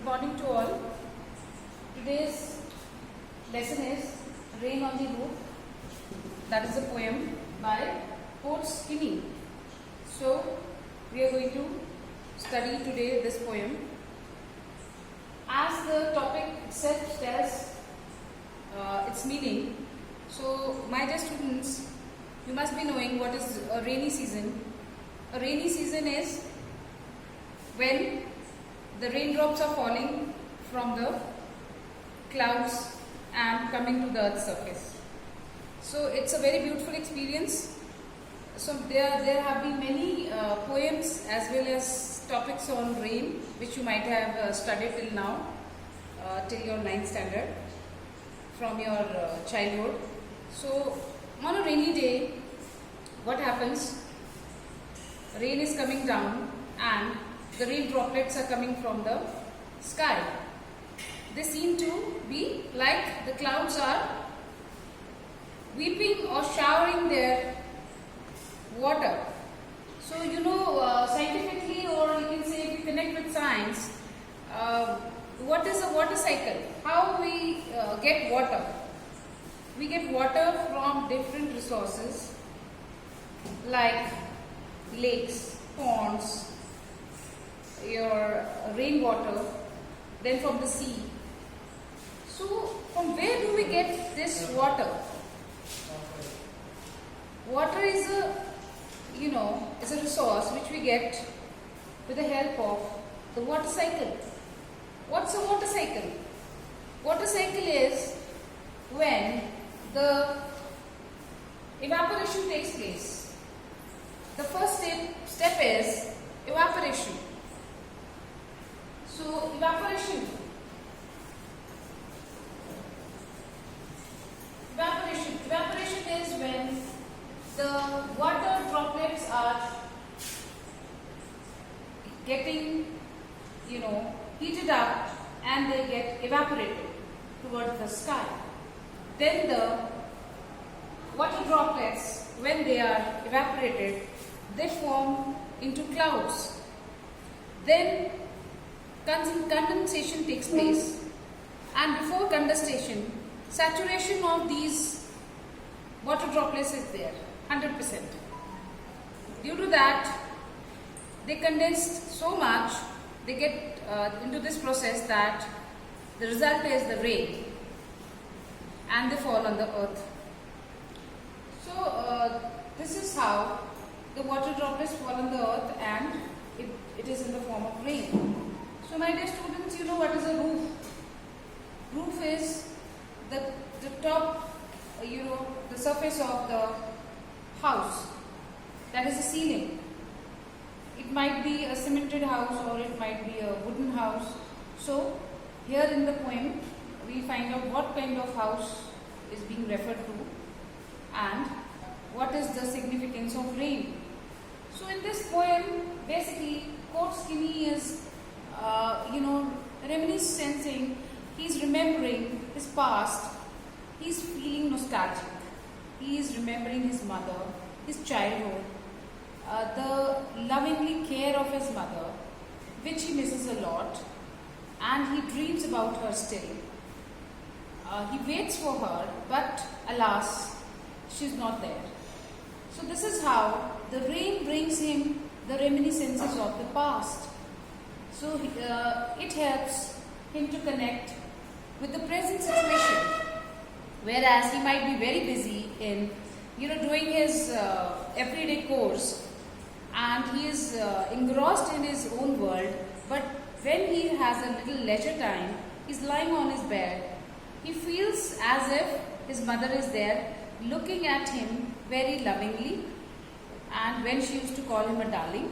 Good morning to all. Today's lesson is Rain on the Roof. That is a poem by Court Skinny. So we are going to study today this poem. As the topic itself tells its meaning, so my dear students, you must be knowing what is a rainy season. A rainy season is when the raindrops are falling from the clouds and coming to the earth's surface. So it's a very beautiful experience. So there have been many poems as well as topics on rain which you might have studied till now, till your 9th standard from your childhood. So on a rainy day, what happens? Rain is coming down and the rain droplets are coming from the sky. They seem to be like the clouds are weeping or showering their water. So scientifically, or you can say if you connect with science, what is a water cycle? How we get water? We get water from different resources like lakes, ponds, your rainwater, then from the sea. So from where do we get this water? Water is a resource which we get with the help of the water cycle. What's a water cycle? Water cycle is when the evaporation takes place. The first step is evaporation. So evaporation is when the water droplets are getting heated up and they get evaporated towards the sky. Then the water droplets, when they are evaporated, they form into clouds. Then condensation takes place, and before condensation, saturation of these water droplets is there, 100%. Due to that, they condense so much, they get into this process that the result is the rain, and they fall on the earth. So this is how the water droplets fall on the earth, and it is in the form of rain. So my dear students, you know what is a roof? Roof is the top, the surface of the house. That is the ceiling. It might be a cemented house or it might be a wooden house. So here in the poem, we find out what kind of house is being referred to and what is the significance of rain. So in this poem, basically, Court Skinny is reminiscing, he's remembering his past, he's feeling nostalgic, he is remembering his mother, his childhood, the lovingly care of his mother, which he misses a lot, and he dreams about her still. He waits for her, but alas, she's not there. So this is how the rain brings him the reminiscences of the past. So it helps him to connect with the present situation, whereas he might be very busy in doing his everyday course, and he is engrossed in his own world. But when he has a little leisure time, he's lying on his bed. He feels as if his mother is there looking at him very lovingly, and when she used to call him a darling,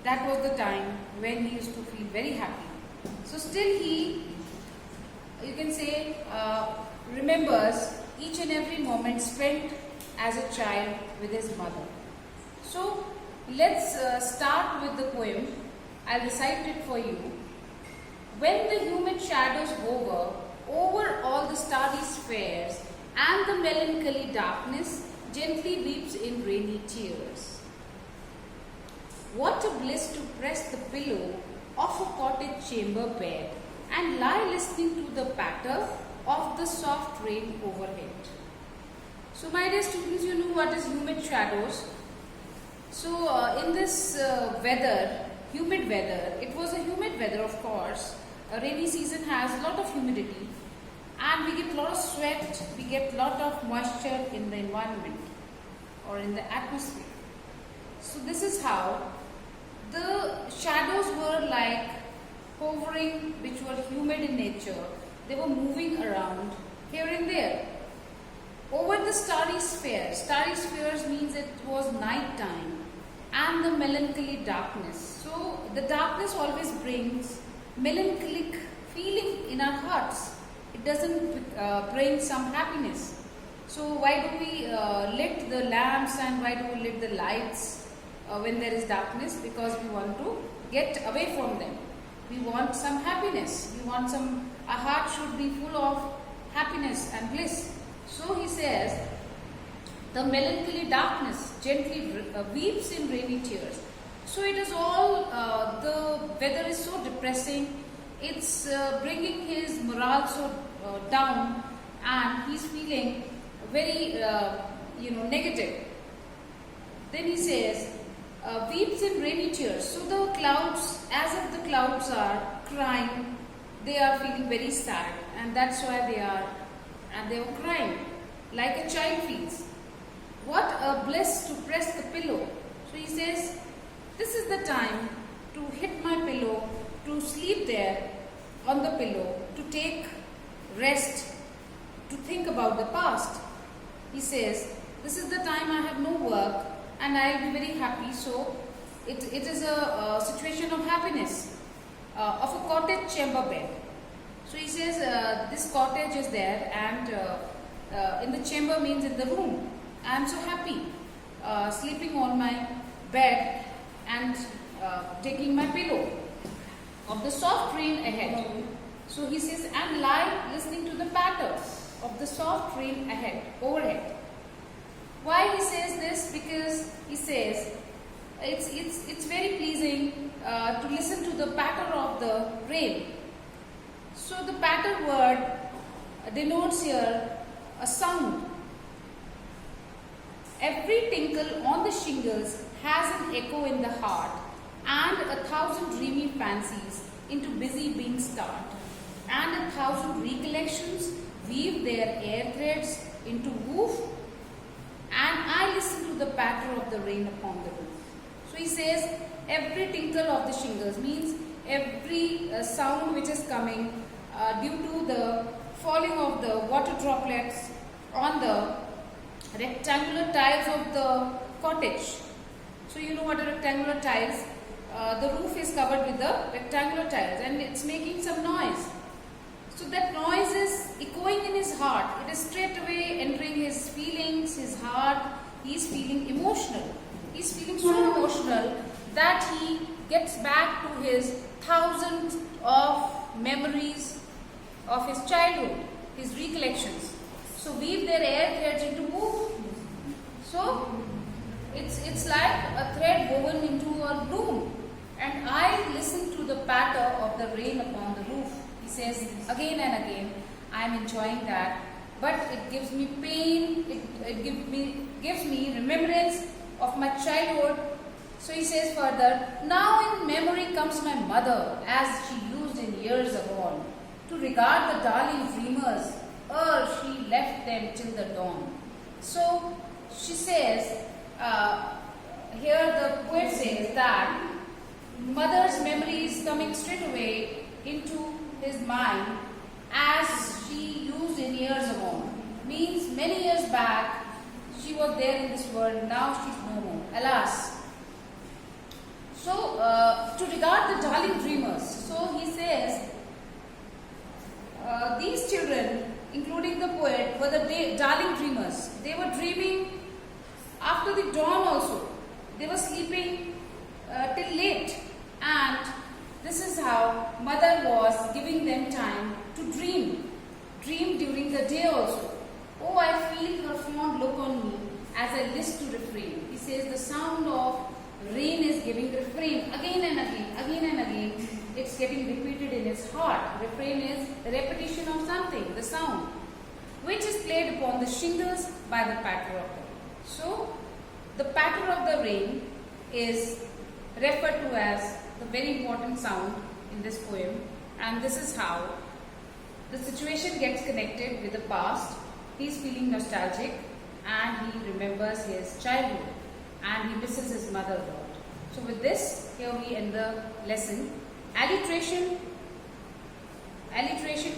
that was the time when he used to feel very happy. So still he, you can say, remembers each and every moment spent as a child with his mother. So let's start with the poem. I'll recite it for you. When the humid shadows hover over all the starry spheres, and the melancholy darkness gently weeps in rainy tears. What a bliss to press the pillow of a cottage chamber bed and lie listening to the patter of the soft rain overhead. So my dear students, you know what is humid shadows. So in this humid weather, it was a humid weather of course. A rainy season has a lot of humidity and we get a lot of sweat, we get a lot of moisture in the environment or in the atmosphere. So this is how the shadows were like hovering, which were humid in nature. They were moving around here and there over the starry sphere. Starry spheres means it was night time and the melancholy darkness. So the darkness always brings melancholic feeling in our hearts. It doesn't bring some happiness. So why do we lit the lamps and why do we lit the lights when there is darkness? Because we want to get away from them. We want some happiness. We want our heart should be full of happiness and bliss. So he says, the melancholy darkness gently weeps in rainy tears. So it is all, the weather is so depressing, it's bringing his morale so down and he's feeling very, negative. Then he says, weeps in rainy tears. So the clouds, as if the clouds are crying, they are feeling very sad and that's why they were crying like a child feels. What a bliss to press the pillow. So he says, this is the time to hit my pillow, to sleep there on the pillow, to take rest, to think about the past. He says, this is the time I have no work and I will be very happy. So it is a situation of happiness, of a cottage chamber bed. So he says, this cottage is there and in the chamber means in the room. I am so happy sleeping on my bed and taking my pillow of the soft rain ahead. So he says, and lie listening to the patter of the soft rain overhead. Why he says this? Because he says it's very pleasing to listen to the patter of the rain. So the patter word denotes here a sound. Every tinkle on the shingles has an echo in the heart, and 1,000 dreamy fancies into busy being start, and 1,000 recollections weave their air threads into woof, and I listen to the patter of the rain upon the roof. So he says every tinkle of the shingles means every sound which is coming due to the falling of the water droplets on the rectangular tiles of the cottage. So you know what are rectangular tiles? The roof is covered with the rectangular tiles and it's making some noise. So that noise is echoing in his heart. It is straight away entering his feelings, his heart. He is feeling emotional. He is feeling so emotional that he gets back to his thousands of memories of his childhood, his recollections. So weave their air threads into woof. So it's like a thread woven into a loom. And I listen to the patter of the rain upon the roof. He says again and again, I am enjoying that. But it gives me pain, it gives me remembrance of my childhood. So he says further, now in memory comes my mother as she used in years agone, to regard the darling dreamers ere she left them till the dawn. So she says, here the poet says that mother's memory is coming straight away into his mind as she used in years ago. Means many years back she was there in this world, now she's no more. Alas. So to regard the darling dreamers. So he says these children, including the poet, were the darling dreamers. They were dreaming after the dawn also. They were sleeping till late, and this is how mother was giving them time to dream during the day also. Oh, I feel her fond look on me as I list to refrain. He says the sound of rain is giving refrain again and again, again and again. it's getting repeated in his heart. Refrain is the repetition of something, the sound, which is played upon the shingles by the patter of the rain. So, the patter of the rain is referred to as the very important sound in this poem, and this is how the situation gets connected with the past. He is feeling nostalgic and he remembers his childhood and he misses his mother a lot. So with this, here we end the lesson. Alliteration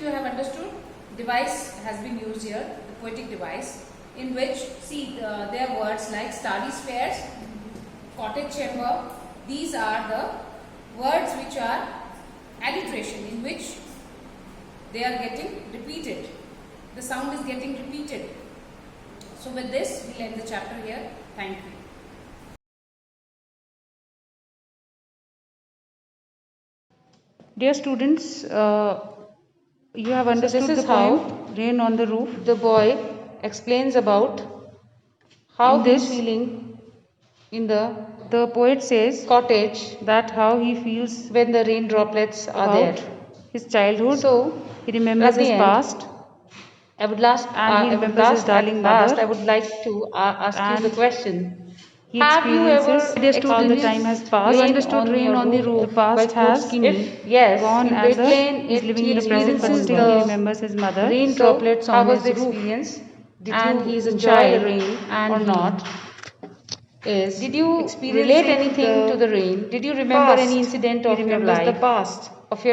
you have understood. Device has been used here, the poetic device, in which, see, there are words like starry spheres, cottage chamber. These are the words which are alliteration, in which they are getting repeated. The sound is getting repeated. So with this, we'll end the chapter here. Thank you. Dear students, you have understood this is the poem Rain on the Roof. The boy explains about how In he's this- feeling in the The poet says cottage that how he feels when the rain droplets are about there. his childhood. So, He remembers at the his end, past. I remembers his darling mother. I would like to ask you the And question. He Have you ever experiences how the time has passed. You understood rain on the roof. The past has If yes, gone in and grade 10 he's living in the present, but experiences still he the remembers his mother. rain So, droplets how on was his the roof? experience. Did And you he's a enjoy child the rain and or he not? Did you experience relate it anything the to the rain? Did you remember past? any incident He of your remembers the life? past. Of your